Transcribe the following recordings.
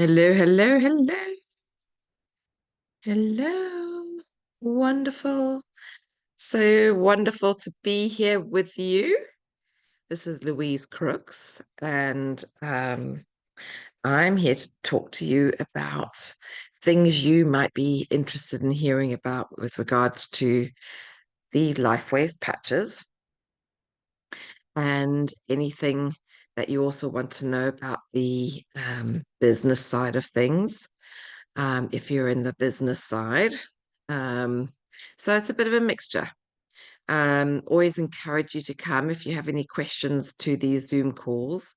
Hello, hello, hello, hello. Wonderful. So wonderful to be here with you. This is Louise Crooks, and I'm here to talk to you about things you might be interested in hearing about with regards to the Lifewave patches and anything that you also want to know about the business side of things. If you're in the business side. Um, so it's a bit of a mixture. Always encourage you to come if you have any questions to these Zoom calls.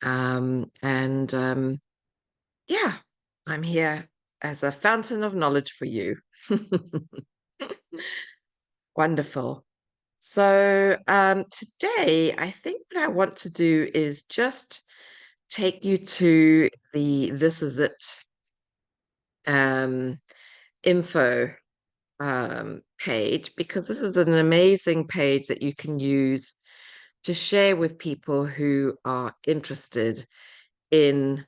And yeah, I'm here as a fountain of knowledge for you. Wonderful. So today, I think what I want to do is just take you to the This Is It um, info page, because this is an amazing page that you can use to share with people who are interested in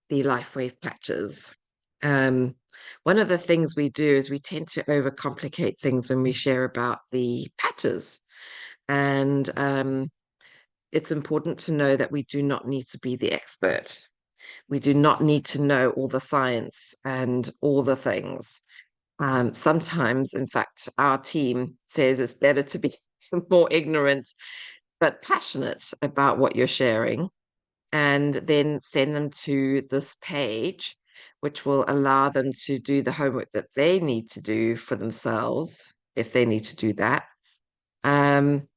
the LifeWave patches. Um, One of the things we do is we tend to overcomplicate things when we share about the patches. And it's important to know that we do not need to be the expert. We do not need to know all the science and all the things. Sometimes, in fact, our team says it's better to be more ignorant but passionate about what you're sharing, and then send them to this page, which will allow them to do the homework that they need to do for themselves, if they need to do that, um,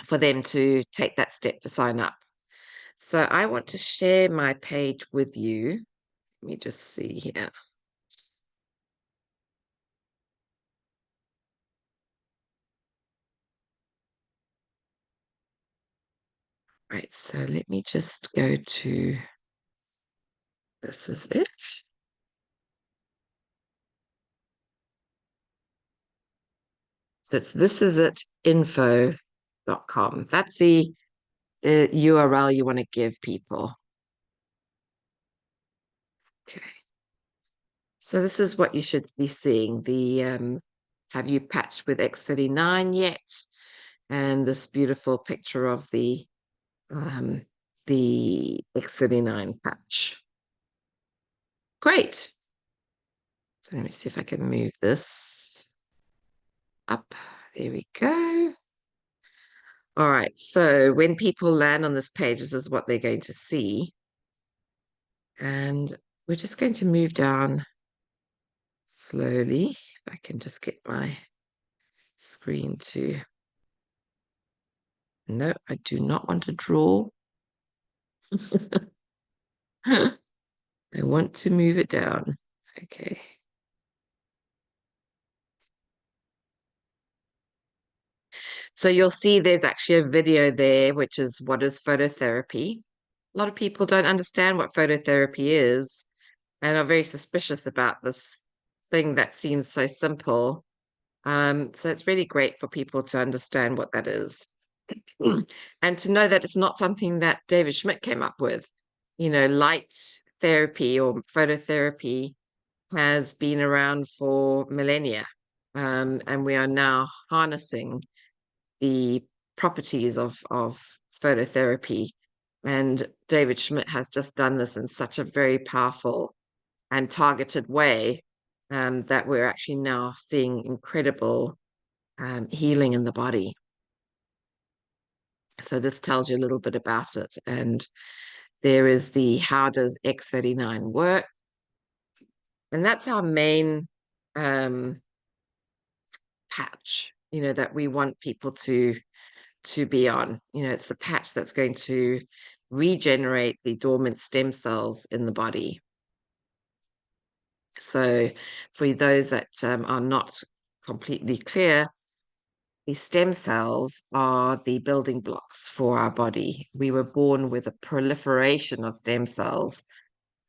for them to take that step to sign up. So I want to share my page with you. Let me just see here. Right, so let me just go to This Is It. So it's thisisItinfo.com. That's the URL you want to give people. Okay. So this is what you should be seeing. The Have you patched with X39 yet? And this beautiful picture of um, the X39 patch. Great. So let me see if I can move this up. There we go. All right. So when people land on this page, this is what they're going to see. And we're just going to move down slowly. If I can just get my screen to... No, I do not want to draw. I want to move it down. Okay. So you'll see there's actually a video there, which is what is phototherapy. A lot of people don't understand what phototherapy is and are very suspicious about this thing that seems so simple. So it's really great for people to understand what that is. And to know that it's not something that David Schmidt came up with. Light therapy or phototherapy has been around for millennia. And we are now harnessing the properties of phototherapy. And David Schmidt has just done this in such a very powerful and targeted way, that we're actually now seeing incredible healing in the body. So this tells you a little bit about it. And there is the How Does X39 Work? And that's our main um, patch, that we want people to be on. It's the patch that's going to regenerate the dormant stem cells in the body. So for those that are not completely clear, the stem cells are the building blocks for our body. We were born with a proliferation of stem cells.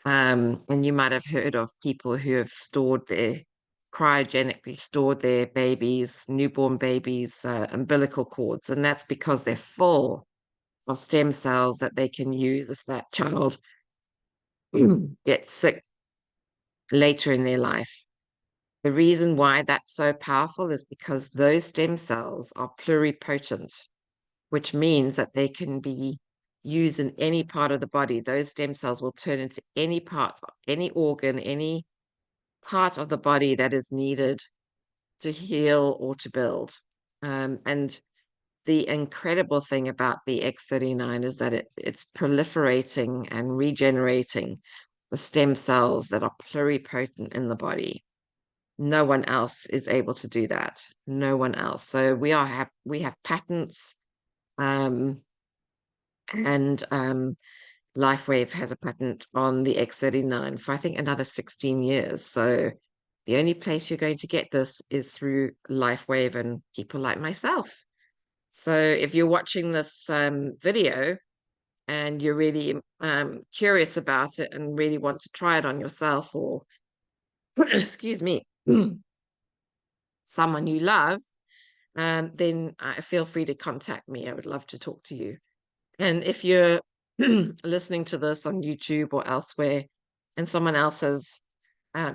And you might have heard of people who have cryogenically stored their babies, newborn babies, umbilical cords, and that's because they're full of stem cells that they can use if that child get sick later in their life. The reason why that's so powerful is because those stem cells are pluripotent, which means that they can be used in any part of the body. Those stem cells will turn into any part, any organ, any part of the body that is needed to heal or to build. And the incredible thing about the X39 is that it's proliferating and regenerating the stem cells that are pluripotent in the body. No one else is able to do that. No one else. So we have patents, um, and Lifewave has a patent on the X39 for I think another 16 years. So the only place you're going to get this is through Lifewave and people like myself. So if you're watching this video and you're really curious about it and really want to try it on yourself, or excuse me, someone you love, then feel free to contact me. I would love to talk to you. And if you're listening to this on YouTube or elsewhere, and someone else has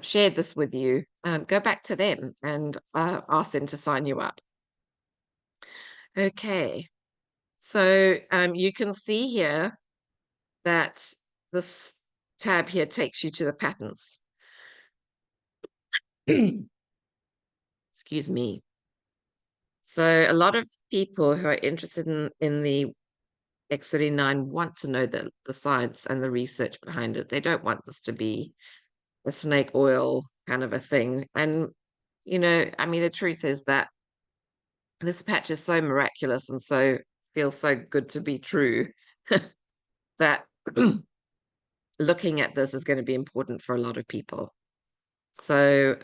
shared this with you, go back to them and ask them to sign you up. Okay, so you can see here that this tab here takes you to the patents. Excuse me. So a lot of people who are interested in the X39 want to know the science and the research behind it. They don't want this to be a snake oil kind of a thing. And, I mean, the truth is that this patch is so miraculous and so feels so good to be true that looking at this is going to be important for a lot of people. So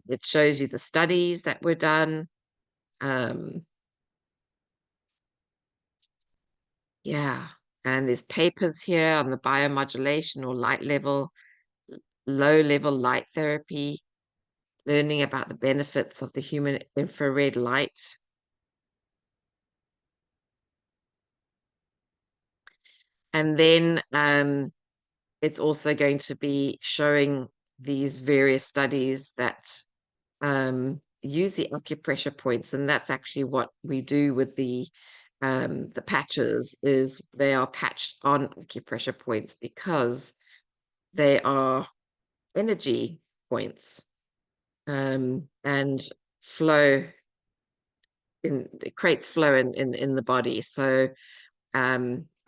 it shows you the studies that were done. Yeah, and there's papers here on the biomodulation or light level, low level light therapy, learning about the benefits of the human infrared light. And then it's also going to be showing these various studies that use the acupressure points, and that's actually what we do with the patches. Is they are patched on acupressure points because they are energy points, and flow it creates flow in the body. So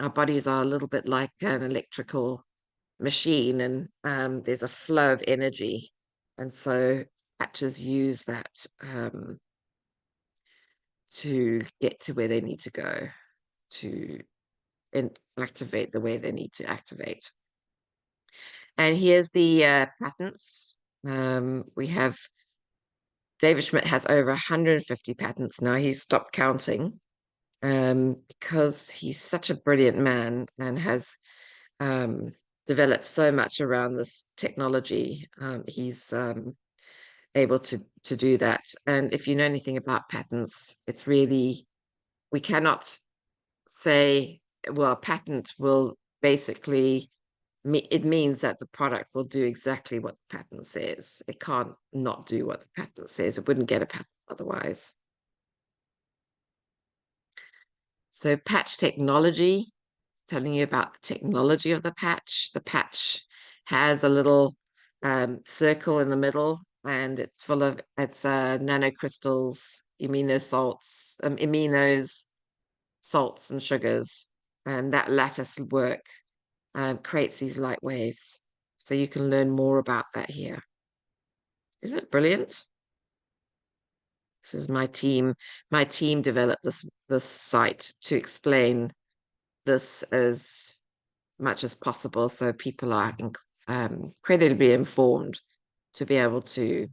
our bodies are a little bit like an electrical machine, and there's a flow of energy, and so patches use that to get to where they need to go to activate the way they need to activate. And here's the patents. We have David Schmidt has over 150 patents now. He's stopped counting because he's such a brilliant man and has developed so much around this technology. He's able to do that. And if you know anything about patents, it's really, we cannot say, well, a patent will basically, it means that the product will do exactly what the patent says. It can't not do what the patent says. It wouldn't get a patent otherwise. So patch technology, telling you about the technology of the patch. The patch has a little circle in the middle, and it's full of nanocrystals, aminos, salts, and sugars. And that lattice work creates these light waves. So you can learn more about that here. Isn't it brilliant? This is my team. My team developed this site to explain this as much as possible, so people are incredibly informed to be able to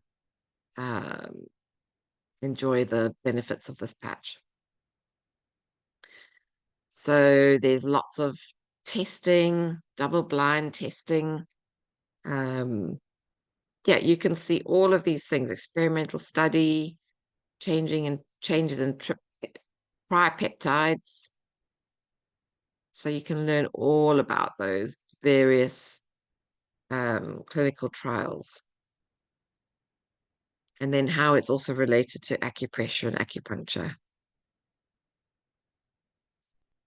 enjoy the benefits of this patch. So there's lots of testing, double-blind testing. Yeah, you can see all of these things: experimental study, changes in tripeptides. So you can learn all about those various clinical trials, and then how it's also related to acupressure and acupuncture.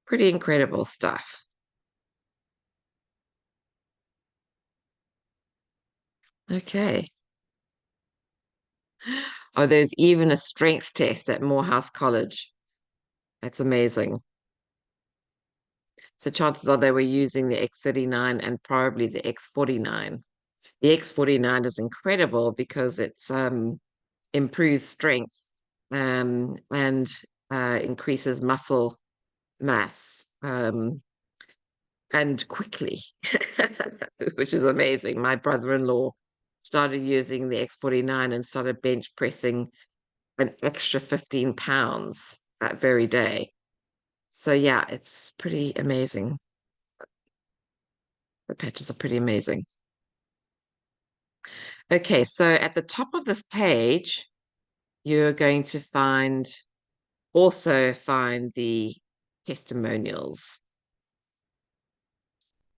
Pretty incredible stuff. Okay. Oh, there's even a strength test at Morehouse College. That's amazing. So chances are they were using the X39 and probably the X49. The X49 is incredible because it's improves strength and increases muscle mass and quickly, which is amazing. My brother-in-law started using the X49 and started bench pressing an extra 15 pounds that very day. So yeah, it's pretty amazing. The patches are pretty amazing. Okay, so at the top of this page, you're going to also find the testimonials.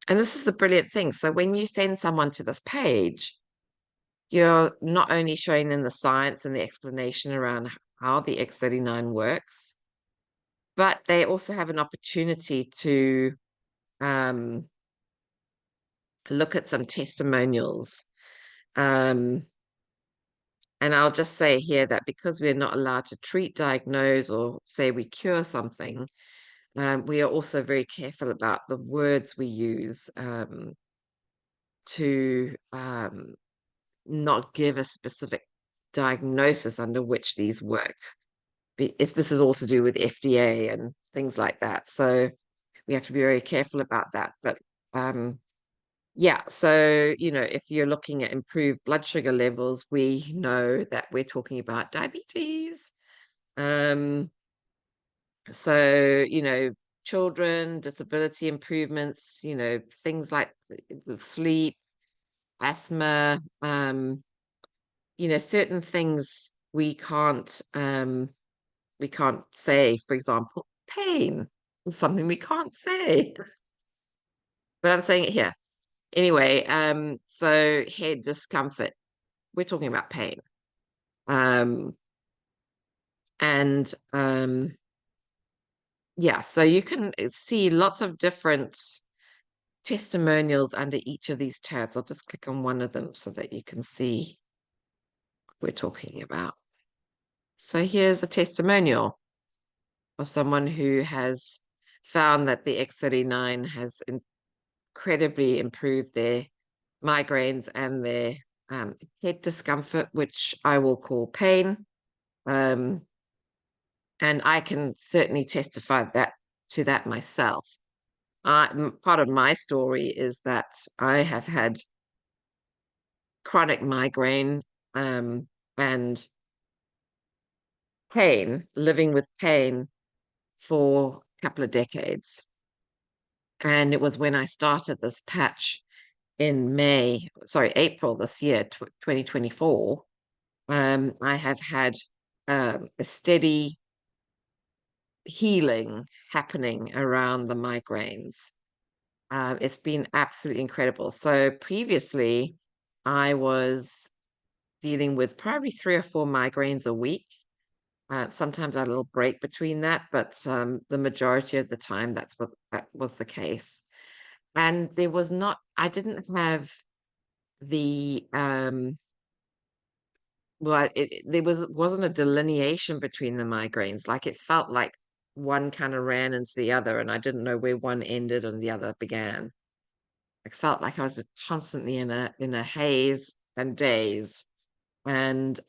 And this is the brilliant thing. So when you send someone to this page, you're not only showing them the science and the explanation around how the X39 works, but they also have an opportunity to um, look at some testimonials. And I'll just say here that because we're not allowed to treat, diagnose, or say we cure something, we are also very careful about the words we use to not give a specific diagnosis under which these work. This is all to do with FDA and things like that. So we have to be very careful about that. But yeah, so, if you're looking at improved blood sugar levels, we know that we're talking about diabetes. So, children, disability improvements, things like with sleep, asthma, certain things we can't say. For example, pain is something we can't say, but I'm saying it here. Anyway, so head discomfort, we're talking about pain. And yeah, so you can see lots of different testimonials under each of these tabs. I'll just click on one of them so that you can see what we're talking about. So here's a testimonial of someone who has found that the X39 has incredibly improved their migraines and their head discomfort, which I will call pain. And I can certainly testify to that myself. Part of my story is that I have had chronic migraine and pain, living with pain for a couple of decades. And it was when I started this patch in April this year, 2024. I have had a steady healing happening around the migraines. It's been absolutely incredible. So previously, I was dealing with probably 3 or 4 migraines a week. Sometimes I had a little break between that, but the majority of the time, that was the case. And I didn't have the well, there wasn't a delineation between the migraines. Like it felt like one kind of ran into the other, and I didn't know where one ended and the other began. I felt like I was constantly in a haze and daze, and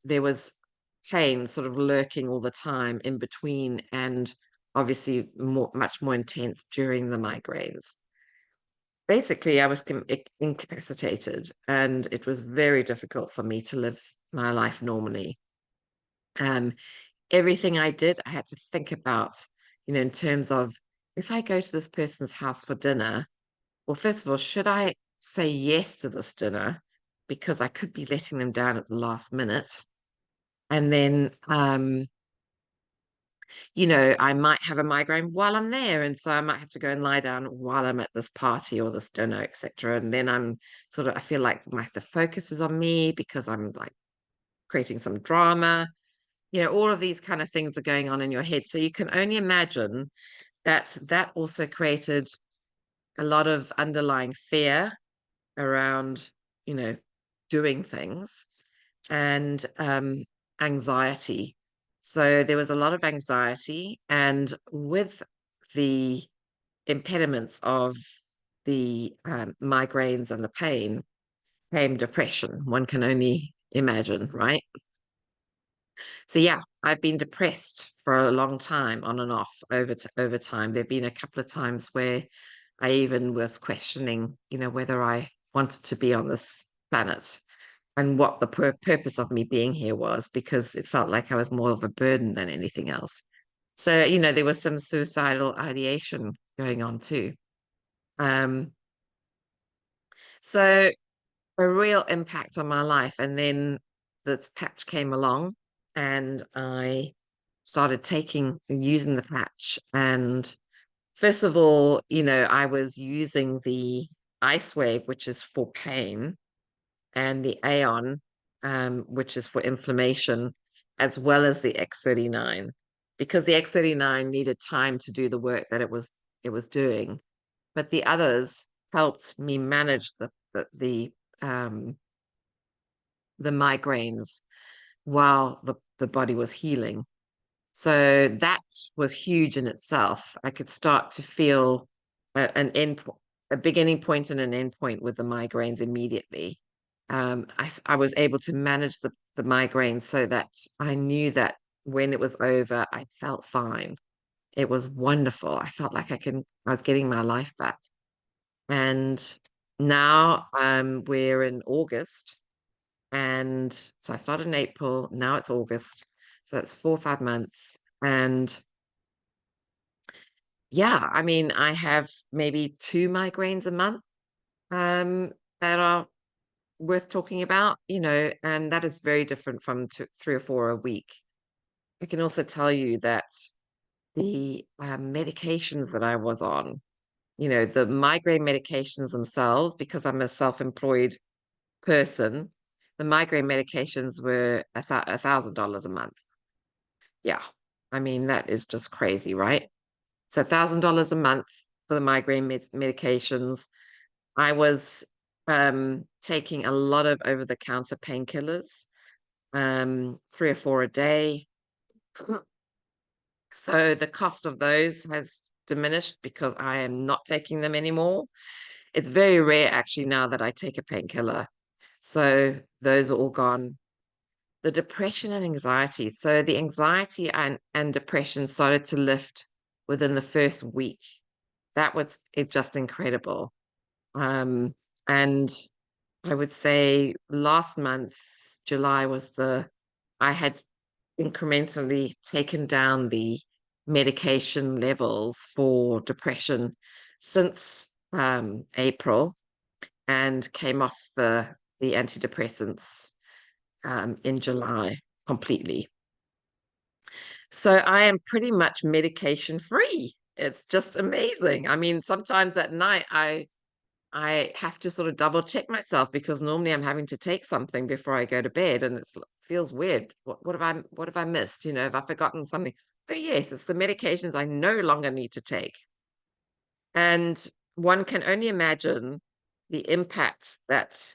there was pain sort of lurking all the time in between, and obviously much more intense during the migraines. Basically, I was incapacitated, and it was very difficult for me to live my life normally. Um, Everything I did, I had to think about, in terms of if I go to this person's house for dinner, well, first of all, should I say yes to this dinner because I could be letting them down at the last minute? And then I might have a migraine while I'm there. And so I might have to go and lie down while I'm at this party or this dinner, etc. And then I feel like the focus is on me because I'm like creating some drama. All of these kind of things are going on in your head. So you can only imagine that also created a lot of underlying fear around, you know, doing things and anxiety. So there was a lot of anxiety, and with the impediments of the migraines and the pain came depression. One can only imagine, right? So yeah, I've been depressed for a long time, on and off, over time. There've been a couple of times where I even was questioning, whether I wanted to be on this planet and what the purpose of me being here was, because it felt like I was more of a burden than anything else. So, there was some suicidal ideation going on too. Um, so a real impact on my life. And then this patch came along and I started using the patch. And first of all, I was using the Ice Wave, which is for pain, and the Aeon, which is for inflammation, as well as the X39, because the X39 needed time to do the work that it was doing. But the others helped me manage um, the migraines while the body was healing. So that was huge in itself. I could start to feel a beginning point and an end point with the migraines immediately. I was able to manage the migraines so that I knew that when it was over, I felt fine. It was wonderful. I felt like I was getting my life back. And now we're in August. And so I started in April, now it's August. So that's 4 or 5 months. And yeah, I mean, I have maybe 2 migraines a month that are worth talking about, and that is very different from 3 or 4 a week. I can also tell you that the medications that I was on, the migraine medications themselves, because I'm a self-employed person, the migraine medications were $1,000 a month. Yeah. I mean, that is just crazy, right? So $1,000 a month for the migraine medications. I was taking a lot of over-the-counter painkillers, 3 or 4 a day. So the cost of those has diminished because I am not taking them anymore. It's very rare actually now that I take a painkiller. So those are all gone. The depression and anxiety. So the anxiety and depression started to lift within the first week. That was just incredible. And I would say last month, July, I had incrementally taken down the medication levels for depression since April, and came off the antidepressants in July completely. So I am pretty much medication free. It's just amazing. I mean, sometimes at night I have to sort of double check myself, because normally I'm having to take something before I go to bed, and it feels weird. What have I missed? Have I forgotten something? But yes, it's the medications I no longer need to take. And one can only imagine the impact that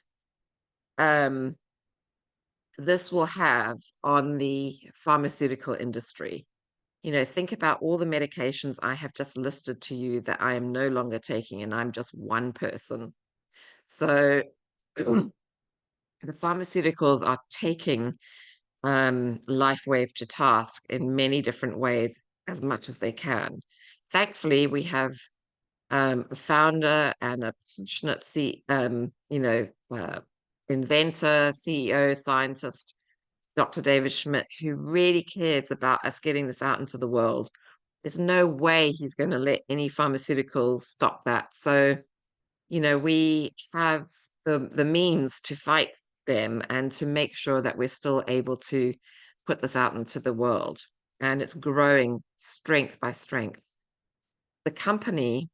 um, this will have on the pharmaceutical industry. Think about all the medications I have just listed to you that I am no longer taking, and I'm just one person. So the pharmaceuticals are taking Lifewave to task in many different ways, as much as they can. Thankfully, we have a founder and a passionate inventor, CEO, scientist, Dr. David Schmidt, who really cares about us getting this out into the world. There's no way he's going to let any pharmaceuticals stop that. So, we have the means to fight them and to make sure that we're still able to put this out into the world. and it's growing strength by strength. The company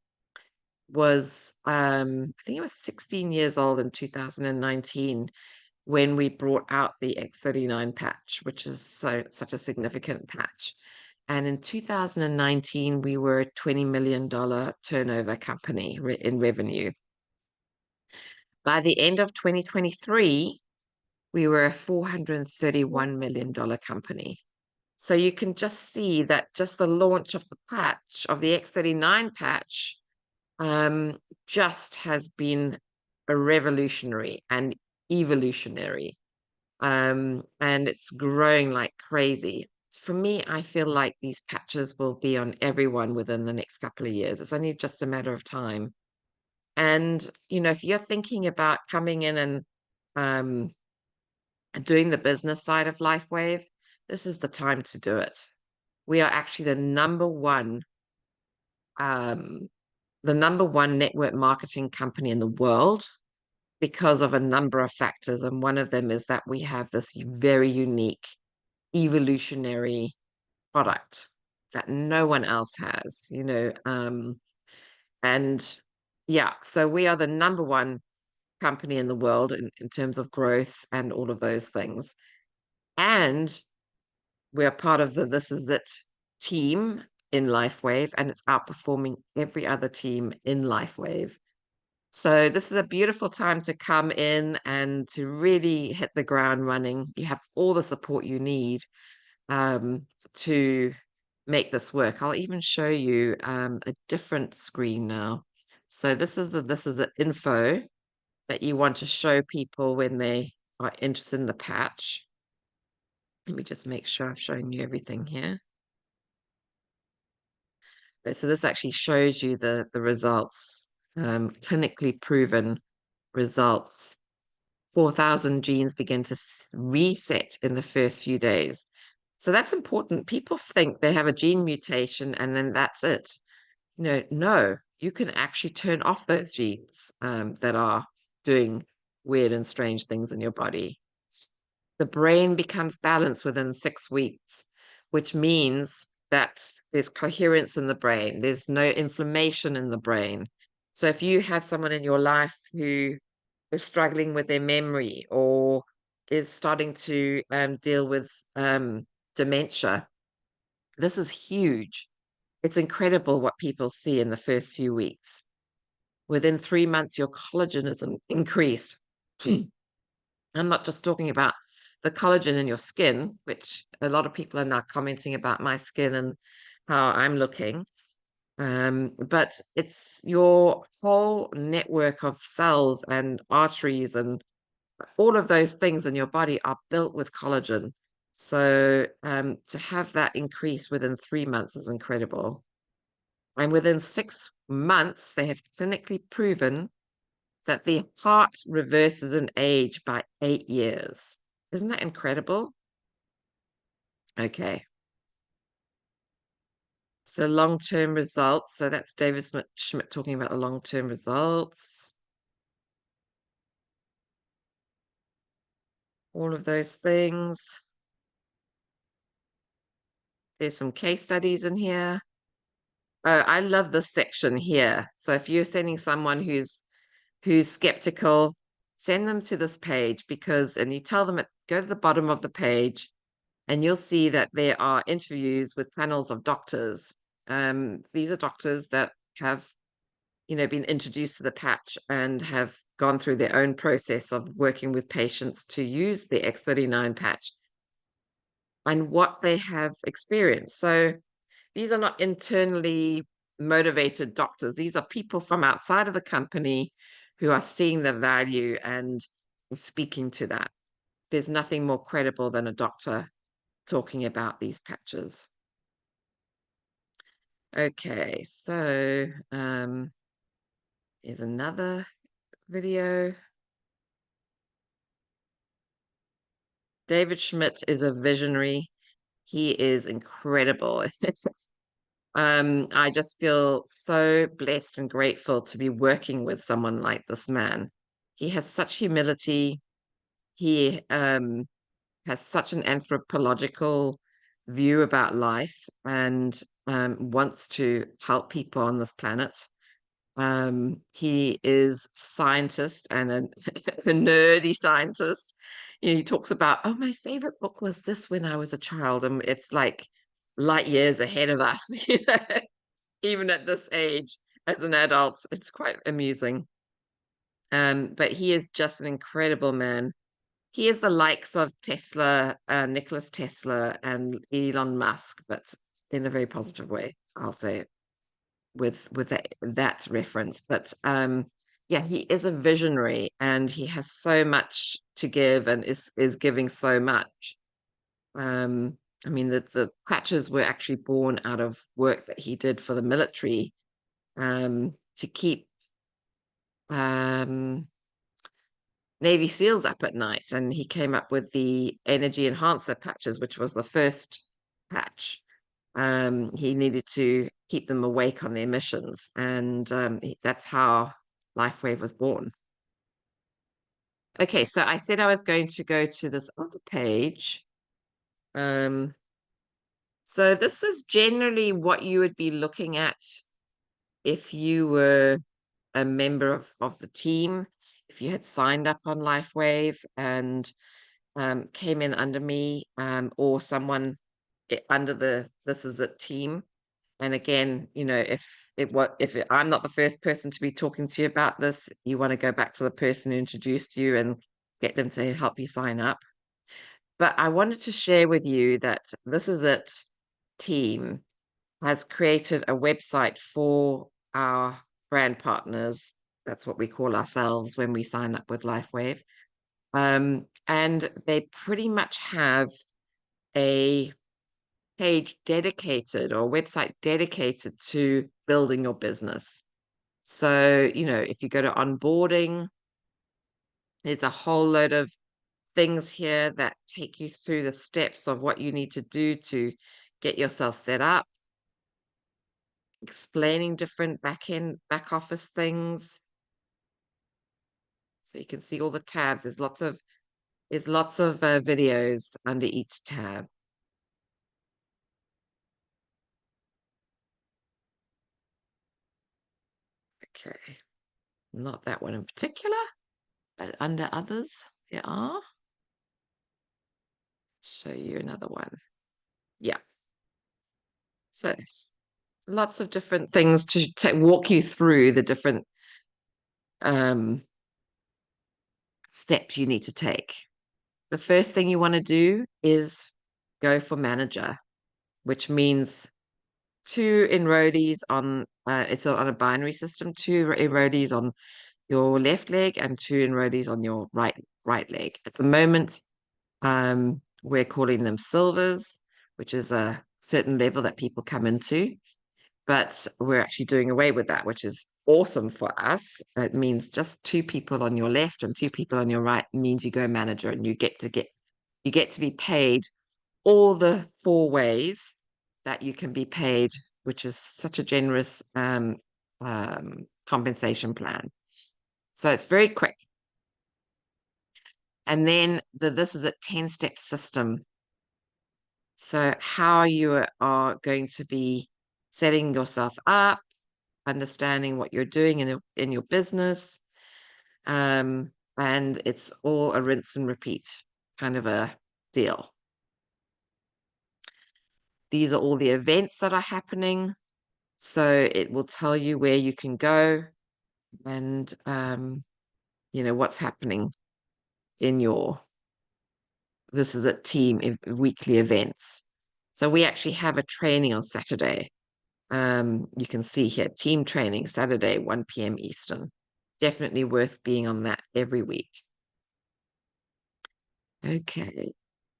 was, I think it was 16 years old in 2019 when we brought out the X39 patch, which is such a significant patch. And in 2019, we were a $20 million turnover company in revenue. By the end of 2023, we were a $431 million company. So you can just see that just the launch of the patch, of the X39 patch, just has been a revolutionary and evolutionary. And it's growing like crazy. For me, I feel like these patches will be on everyone within the next couple of years. It's only just a matter of time. And, you know, if you're thinking about coming in and doing the business side of Lifewave, this is the time to do it. We are actually the number one network marketing company in the world because of a number of factors. And one of them is that we have this very unique evolutionary product that no one else has, you know. And yeah, so we are the number one company in the world in terms of growth and all of those things. And we're part of the This Is It team in Lifewave, and it's outperforming every other team in Lifewave. So this is a beautiful time to come in and to really hit the ground running. You have all the support you need to make this work. I'll even show you a different screen now. So this is an info that you want to show people when they are interested in the patch. Let me just make sure I've shown you everything here. So this actually shows you the results, clinically proven results. 4,000 genes begin to reset in the first few days. So that's important. People think they have a gene mutation and then that's it. No, you can actually turn off those genes that are doing weird and strange things in your body. The brain becomes balanced within 6 weeks, which means that there's coherence in the brain. There's no inflammation in the brain. So if you have someone in your life who is struggling with their memory or is starting to deal with dementia, this is huge. It's incredible what people see in the first few weeks. Within 3 months, your collagen is increased. I'm not just talking about the collagen in your skin, which a lot of people are now commenting about my skin and how I'm looking. But it's your whole network of cells and arteries and all of those things in your body are built with collagen. So to have that increase within 3 months is incredible. And within 6 months, they have clinically proven that the heart reverses in age by 8 years. Isn't that incredible? Okay. So long-term results. So that's David Schmidt talking about the long-term results. All of those things. There's some case studies in here. Oh, I love this section here. So if you're sending someone who's skeptical, send them to this page and you tell them go to the bottom of the page and you'll see that there are interviews with panels of doctors. These are doctors that have, been introduced to the patch and have gone through their own process of working with patients to use the X39 patch and what they have experienced. So these are not internally motivated doctors. These are people from outside of the company who are seeing the value and speaking to that. There's nothing more credible than a doctor talking about these patches. Okay, so here's another video. David Schmidt is a visionary. He is incredible. I just feel so blessed and grateful to be working with someone like this man. He has such humility. He has such an anthropological view about life and wants to help people on this planet. He is scientist and a, a nerdy scientist. You know, he talks about, oh, my favorite book was this when I was a child, and it's like light years ahead of us, you know, even at this age as an adult. It's quite amusing. But he is just an incredible man. He is the likes of Tesla, Nicholas Tesla, and Elon Musk, but in a very positive way, I'll say, with that reference. But yeah, he is a visionary, and he has so much to give, and is giving so much. I mean, the patches were actually born out of work that he did for the military, to keep Navy SEALs up at night, and he came up with the energy enhancer patches, which was the first patch. He needed to keep them awake on their missions, and that's how Lifewave was born. Okay, so I said I was going to go to this other page. So this is generally what you would be looking at if you were a member of the team, if you had signed up on Lifewave and came in under me, or someone under the This Is It team. And again, you know, if I'm not the first person to be talking to you about this, you want to go back to the person who introduced you and get them to help you sign up. But I wanted to share with you that This Is It team has created a website for our brand partners. That's what we call ourselves when we sign up with Lifewave. And they pretty much have a page dedicated, or a website dedicated to building your business. So, you know, if you go to onboarding, there's a whole load of things here that take you through the steps of what you need to do to get yourself set up, explaining different back office things. So you can see all the tabs. There's lots of videos under each tab. Okay, not that one in particular, but under others there are. Show you another one. Yeah. So lots of different things to walk you through the different steps you need to take. The first thing you want to do is go for manager, which means two enrollees on it's on a binary system, two enrollees on your left leg and two enrollees on your right leg. At the moment, we're calling them silvers, which is a certain level that people come into, but we're actually doing away with that, which is awesome for us. It means just two people on your left and two people on your right. It means you go manager, and you get to be paid all the 4 ways that you can be paid, which is such a generous compensation plan. So it's very quick. And then this is a 10-step system. So how you are going to be setting yourself up, understanding what you're doing in your business, and it's all a rinse and repeat kind of a deal. These are all the events that are happening. So it will tell you where you can go and, you know, what's happening in your This Is It team weekly events. So we actually have a training on Saturday. You can see here, team training, Saturday, 1 p.m. Eastern. Definitely worth being on that every week. Okay.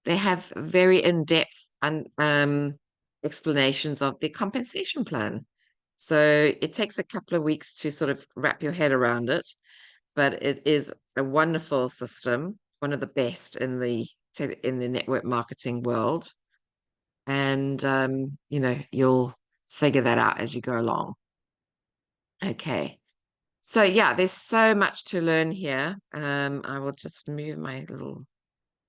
They have very in-depth explanations of the compensation plan. So it takes a couple of weeks to sort of wrap your head around it, but it is a wonderful system, one of the best in the network marketing world. And you know, you'll figure that out as you go along. Okay. So yeah, there's so much to learn here. I will just move my little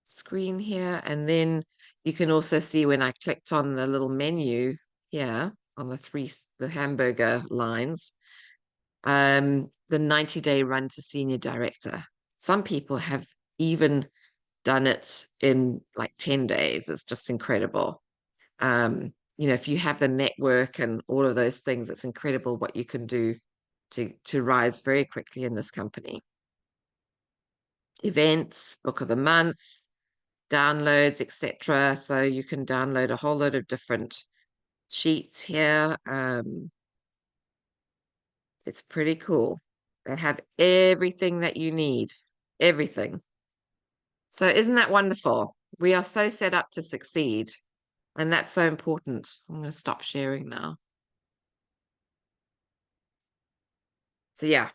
screen here. And then you can also see when I clicked on the little menu here on the hamburger lines, the 90-day run to senior director. Some people have even done it in like 10 days. It's just incredible. If you have the network and all of those things, it's incredible what you can do to rise very quickly in this company. Events, book of the month, downloads, etc. So you can download a whole load of different sheets here. It's pretty cool. They have everything that you need, everything. So isn't that wonderful? We are so set up to succeed, and that's so important. I'm going to stop sharing now. So yeah.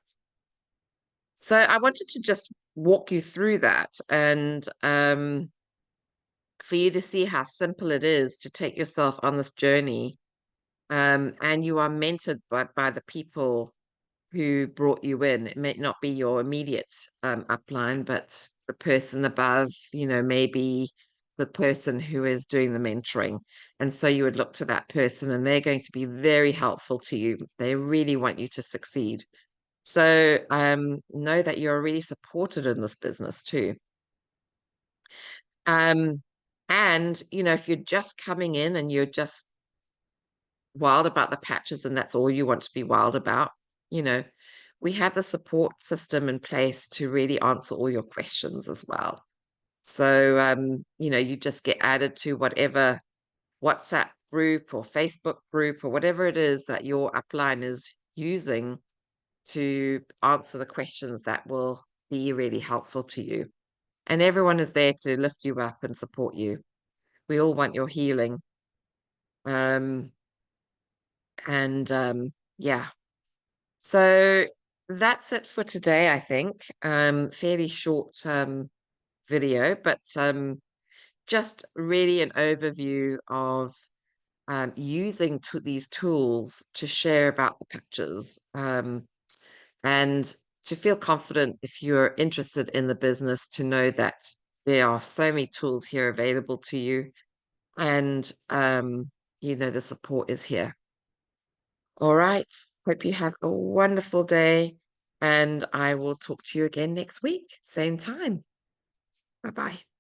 So I wanted to just walk you through that and for you to see how simple it is to take yourself on this journey. And you are mentored by the people who brought you in. It may not be your immediate upline, but the person above, maybe the person who is doing the mentoring. And so you would look to that person and they're going to be very helpful to you. They really want you to succeed. So know that you're really supported in this business too. And, if you're just coming in and you're just wild about the patches and that's all you want to be wild about, we have the support system in place to really answer all your questions as well. So, you just get added to whatever WhatsApp group or Facebook group or whatever it is that your upline is using to answer the questions that will be really helpful to you. And everyone is there to lift you up and support you. We all want your healing. Um, and yeah. So that's it for today, I think. Fairly short video, but just really an overview of using these tools to share about the patches and to feel confident if you're interested in the business to know that there are so many tools here available to you and the support is here. All right. Hope you have a wonderful day and I will talk to you again next week, same time. Bye-bye.